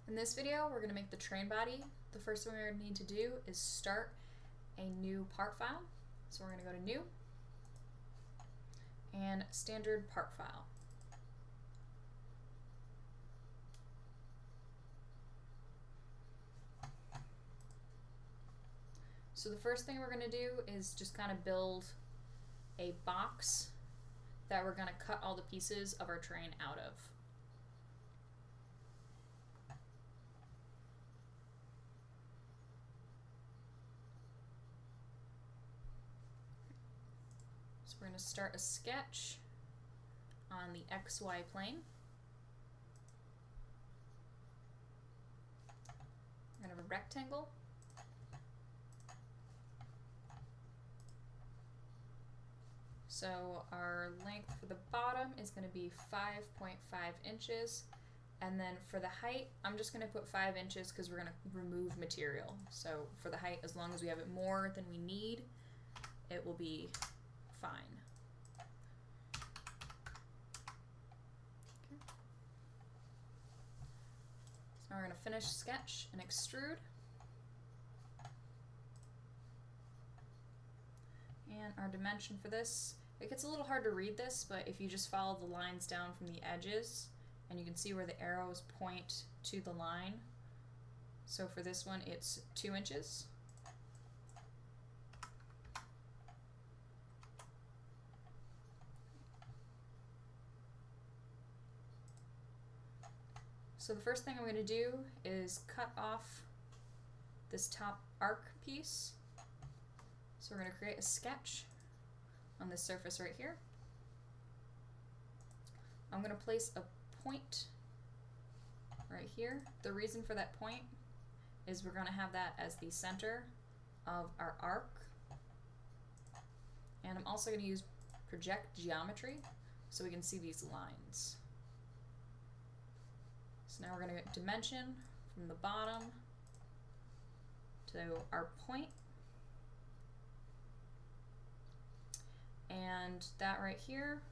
In this video, we're going to make the train body. The first thing we're going to need to do is start a new part file. So we're going to go to New and Standard Part File. So the first thing we're going to do is just kind of build a box that we're going to cut all the pieces of our train out of. So we're going to start a sketch on the XY plane. We're going to have a rectangle. So our length for the bottom is going to be 5.5 inches. And then for the height, I'm just going to put 5 inches because we're going to remove material. So for the height, as long as we have it more than we need, it will be fine. Okay. So now we're going to finish sketch and extrude. And our dimension for this, it gets a little hard to read this, but if you just follow the lines down from the edges, and you can see where the arrows point to the line. So for this one, it's 2 inches. So the first thing I'm going to do is cut off this top arc piece. So we're going to create a sketch on this surface right here. I'm going to place a point right here. The reason for that point is we're going to have that as the center of our arc. And I'm also going to use project geometry so we can see these lines. So now we're going to get dimension from the bottom to our point. And that right here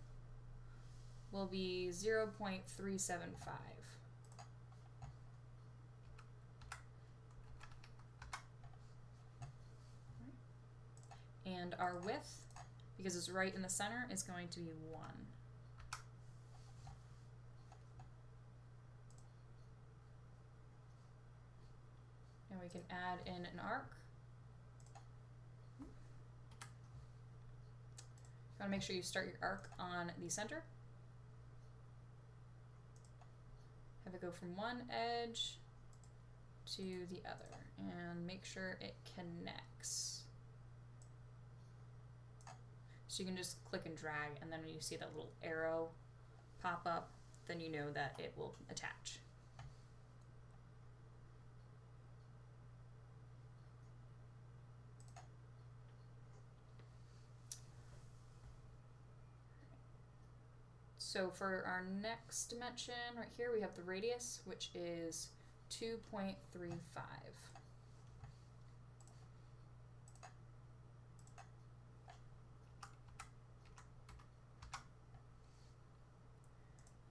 will be 0.375. And our width, because it's right in the center, is going to be 1. And we can add in an arc. You want to make sure you start your arc on the center. Have it go from one edge to the other and make sure it connects. So you can just click and drag, and then when you see that little arrow pop up, then you know that it will attach. So for our next dimension right here, we have the radius, which is 2.35.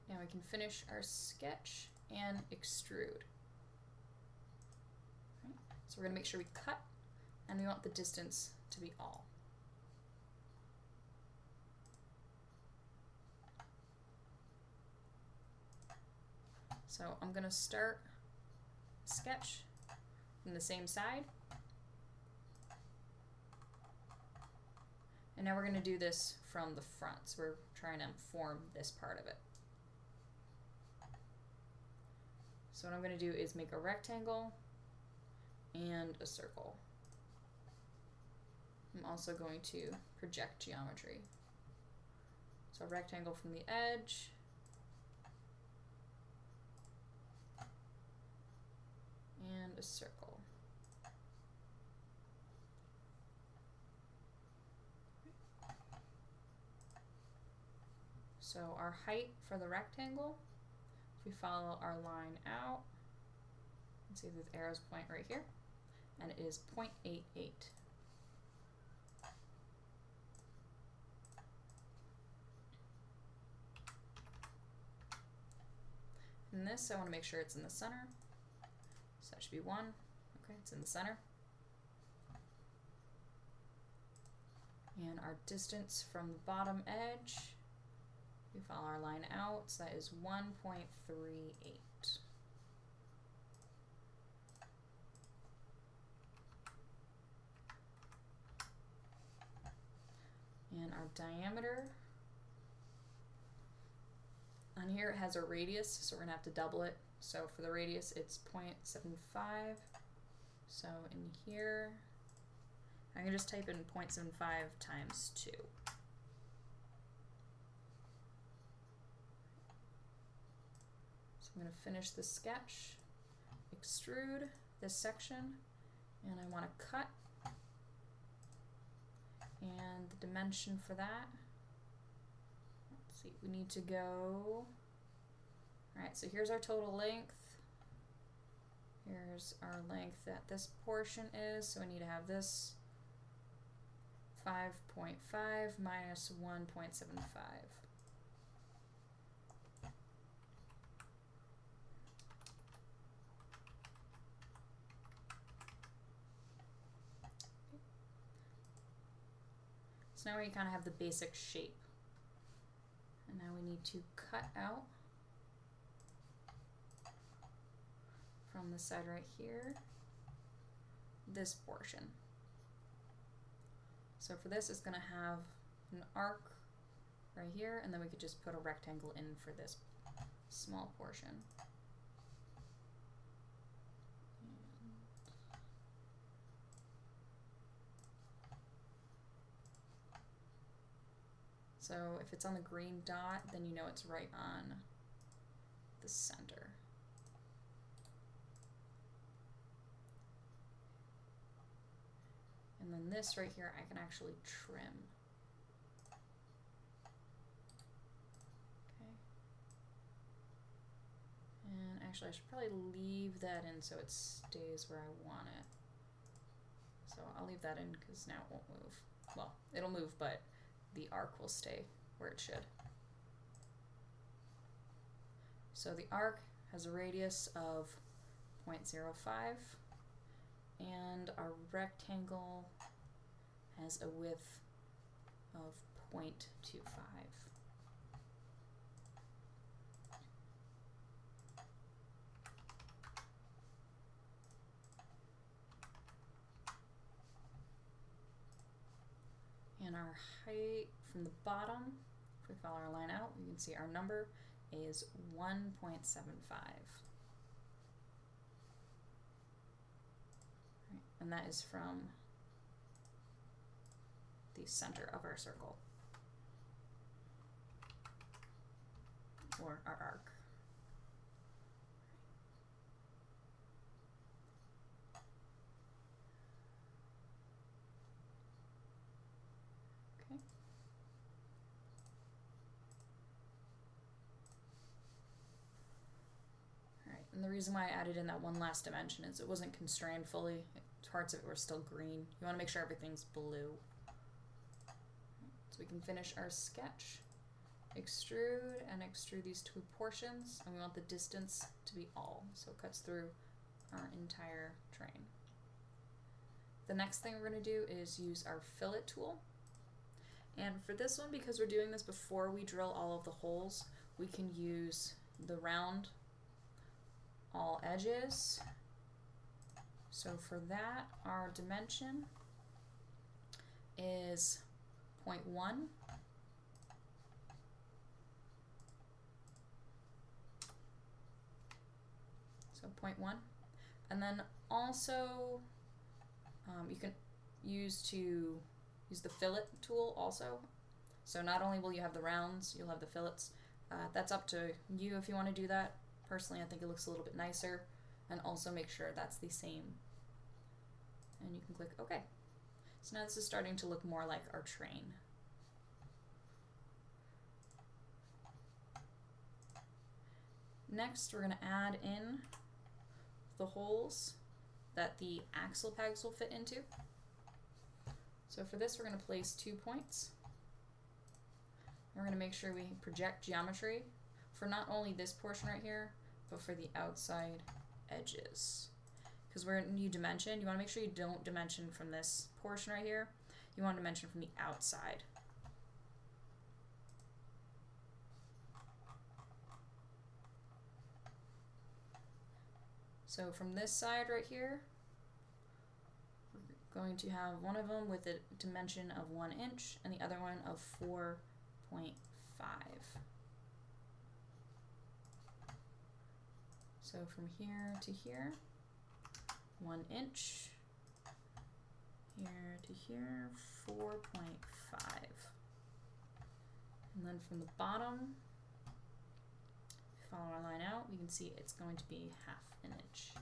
Now we can finish our sketch and extrude. Okay. So we're going to make sure we cut, and we want the distance to be all. So I'm going to start sketch from the same side. And now we're going to do this from the front. So we're trying to form this part of it. So what I'm going to do is make a rectangle and a circle. I'm also going to project geometry. So a rectangle from the edge. And a circle. So our height for the rectangle, if we follow our line out, you can see the arrows point right here, and it is 0.88. In this, I want to make sure it's in the center. So that should be 1. Okay, it's in the center. And our distance from the bottom edge, we follow our line out, so that is 1.38. And our diameter, on here it has a radius, so we're gonna have to double it. So for the radius, it's 0.75. So in here, I can just type in 0.75 times 2. So I'm gonna finish the sketch, extrude this section, and I wanna cut. And the dimension for that, let's see, we need to go, alright, so here's our total length. Here's our length that this portion is, so we need to have this 5.5 minus 1.75. So now we kind of have the basic shape. And now we need to cut out from the side right here, this portion. So for this, it's going to have an arc right here, and then we could just put a rectangle in for this small portion. So if it's on the green dot, then you know it's right on the center. And then this right here, I can actually trim. Okay. And actually, I should probably leave that in so it stays where I want it. So I'll leave that in because now it won't move. Well, it'll move, but the arc will stay where it should. So the arc has a radius of 0.05 and our rectangle has a width of 0.25. And our height from the bottom, if we follow our line out, you can see our number is 1.75. And that is from the center of our circle, or our arc. Okay. All right, and the reason why I added in that one last dimension is it wasn't constrained fully. Parts of it were still green. You want to make sure everything's blue. So we can finish our sketch. Extrude and extrude these two portions, and we want the distance to be all, so it cuts through our entire train. The next thing we're going to do is use our fillet tool. And for this one, because we're doing this before we drill all of the holes, we can use the round all edges. So for that, our dimension is 0.1. So 0.1. And then also you can use the fillet tool also. So not only will you have the rounds, you'll have the fillets. That's up to you if you want to do that. Personally, I think it looks a little bit nicer. And also make sure that's the same. And you can click OK. So now this is starting to look more like our train. Next, we're going to add in the holes that the axle pegs will fit into. So for this, we're going to place 2 points. We're going to make sure we project geometry for not only this portion right here, but for the outside edges. because when you dimension, you want to make sure you don't dimension from this portion right here. You want to dimension from the outside. So from this side right here, we're going to have one of them with a dimension of 1 inch and the other one of 4.5. So from here to here, 1 inch, here to here, 4.5. And then from the bottom, if you follow our line out, we can see it's going to be 1/2 inch.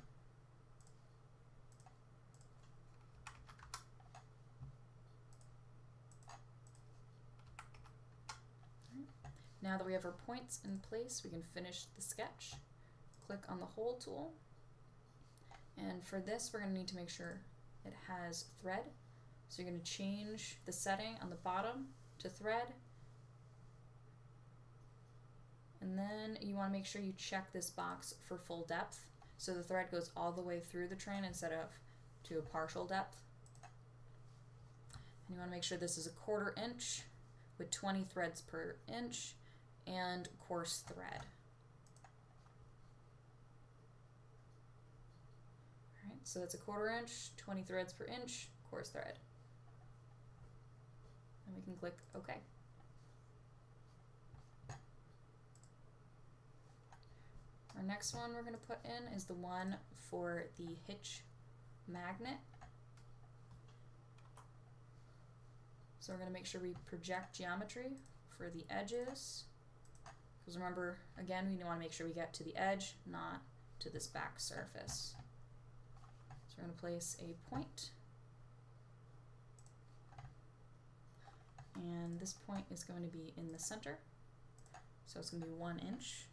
Now that we have our points in place, we can finish the sketch. Click on the hole tool, and for this we're going to need to make sure it has thread. So you're going to change the setting on the bottom to thread, and then you want to make sure you check this box for full depth, so the thread goes all the way through the train instead of to a partial depth. And you want to make sure this is 1/4 inch with 20 threads per inch and coarse thread. Alright, so that's 1/4 inch, 20 threads per inch, coarse thread. And we can click OK. Our next one we're going to put in is the one for the Hitch Magnet. So we're going to make sure we project geometry for the edges. Because remember, again, we want to make sure we get to the edge, not to this back surface. So we're going to place a point. And this point is going to be in the center. So it's going to be 1 inch.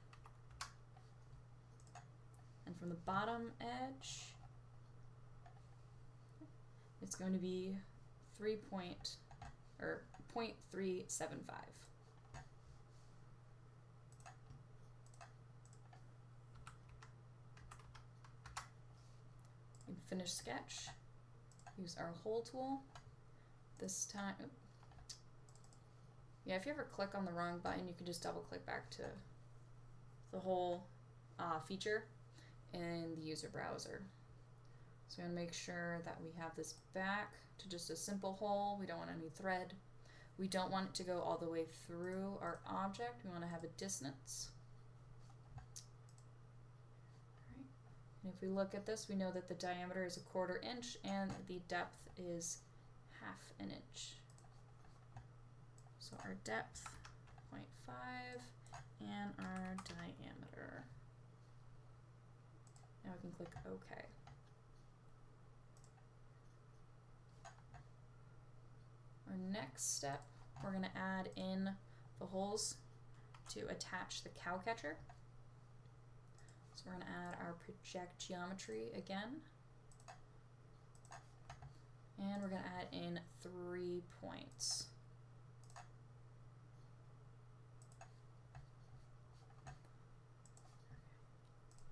And from the bottom edge, it's going to be 0.375. Finish sketch. Use our hole tool. This time, yeah, if you ever click on the wrong button, you can just double click back to the whole feature in the user browser. So we want to make sure that we have this back to just a simple hole. We don't want any thread. We don't want it to go all the way through our object. We want to have a distance. Right. And if we look at this, we know that the diameter is 1/4 inch and the depth is 1/2 inch. So our depth 0.5 and our diameter. Now we can click OK. Our next step, we're going to add in the holes to attach the cow catcher. So we're going to add our project geometry again. And we're going to add in 3 points.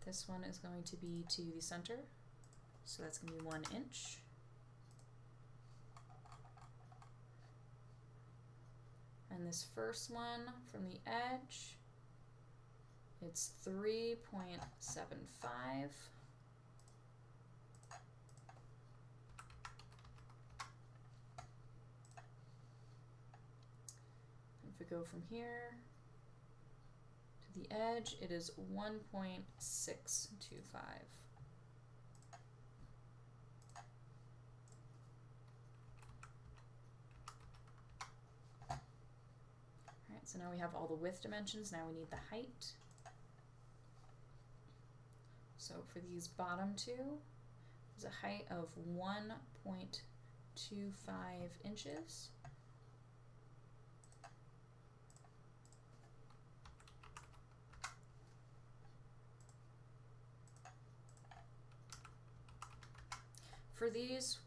This one is going to be to the center, so that's going to be 1 inch. And this first one from the edge, it's 3.75. If we go from here to the edge, it is 1.625. So now we have all the width dimensions. Now we need the height. So for these bottom two, there's a height of 1.25 inches. For these,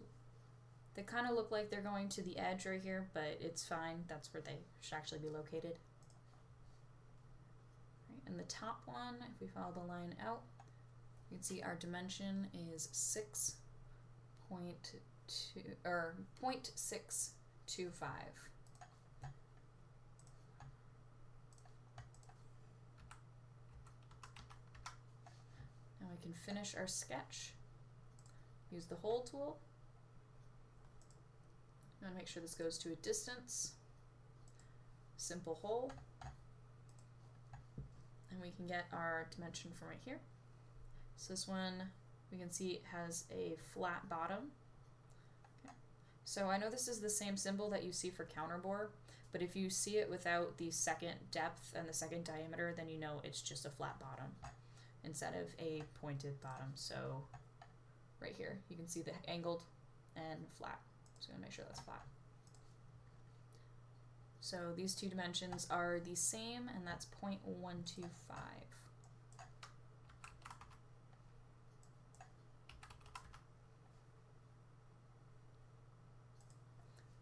they kind of look like they're going to the edge right here, but it's fine. That's where they should actually be located. Right, and the top one, if we follow the line out, You can see our dimension is 0.625. Now we can finish our sketch. Use the hole tool. I'm going to make sure this goes to a distance. Simple hole. And we can get our dimension from right here. So this one, we can see it has a flat bottom. Okay. So I know this is the same symbol that you see for counterbore, but if you see it without the second depth and the second diameter, then you know it's just a flat bottom instead of a pointed bottom. So right here, you can see the angled and flat. So I'm gonna make sure that's flat. So these two dimensions are the same, and that's 0.125.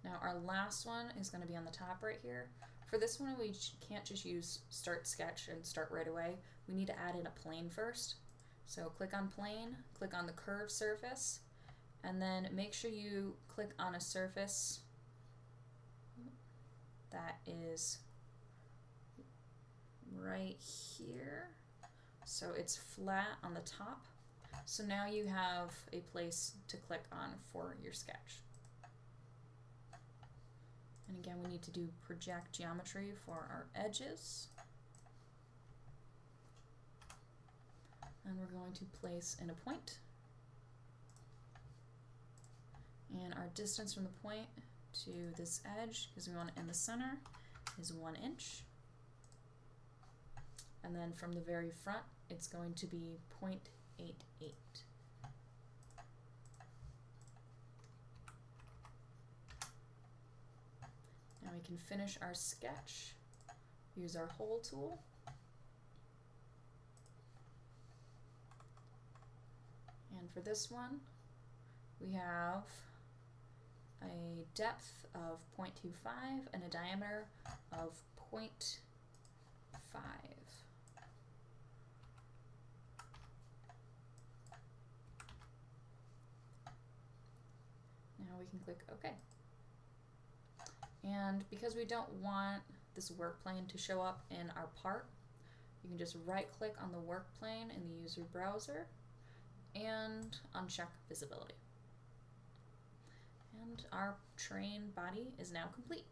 Now our last one is going to be on the top right here. For this one, we can't just use start sketch and start right away. We need to add in a plane first. So click on plane, click on the curved surface, and then make sure you click on a surface that is right here. So it's flat on the top. So now you have a place to click on for your sketch. And again, we need to do project geometry for our edges. And we're going to place in a point. And our distance from the point to this edge, because we want it in the center, is 1 inch. And then from the very front, it's going to be 0.88. Now we can finish our sketch, use our hole tool. And for this one, we have a depth of 0.25 and a diameter of 0.5. Now we can click OK. And because we don't want this work plane to show up in our part, you can just right click on the work plane in the user browser and uncheck visibility. And our train body is now complete.